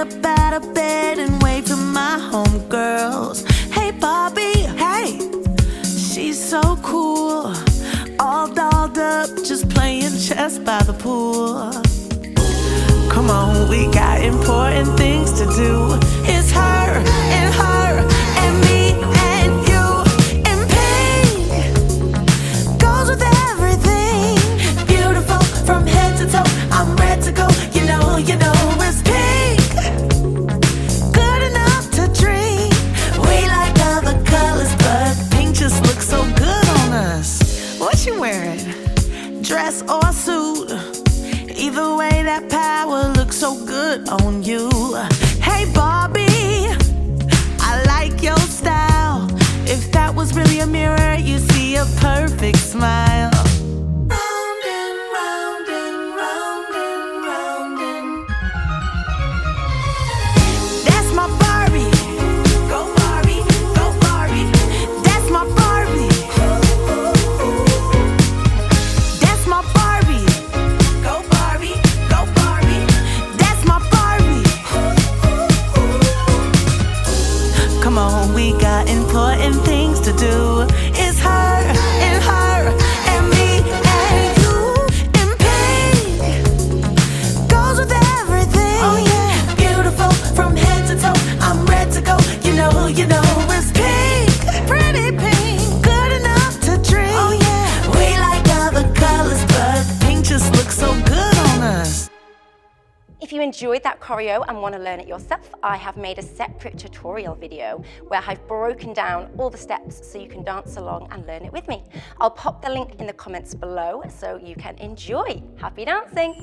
up out of bed and wave to my homegirls. Hey Barbie, hey, she's so cool. All dolled up, just playing chess by the pool. Come on, we got important things to do. It's her and her and me and you. And pink goes with everything. Beautiful from head to toe. I'm ready to go. You know, it's pink. Good enough to drink. We like other colors, but pink just looks so good on us. What you wearing? Dress or suit? Either way, that power looks so good on you. Hey Barbie, I like your style. If that was really a mirror, you'd see a perfect smile. Round and round and round and round and. That's my Barbie. Go Barbie, go Barbie. That's my Barbie. That's my Barbie. Go Barbie, go Barbie. That's my Barbie. Come on, we got important things to do. It's her and her and me and you. And pink goes with everything. Oh yeah, beautiful from head to toe. I'm ready to go. You know, it's pink, pretty pink, good enough to drink. Oh yeah, we like other colors, but pink just looks so good on us. If you enjoyed that choreo and want to learn it yourself, I have made a separate tutorial video where I've broken down all the steps so you can dance along and learn it with me. I'll pop the link in the comments below so you can enjoy. Happy dancing!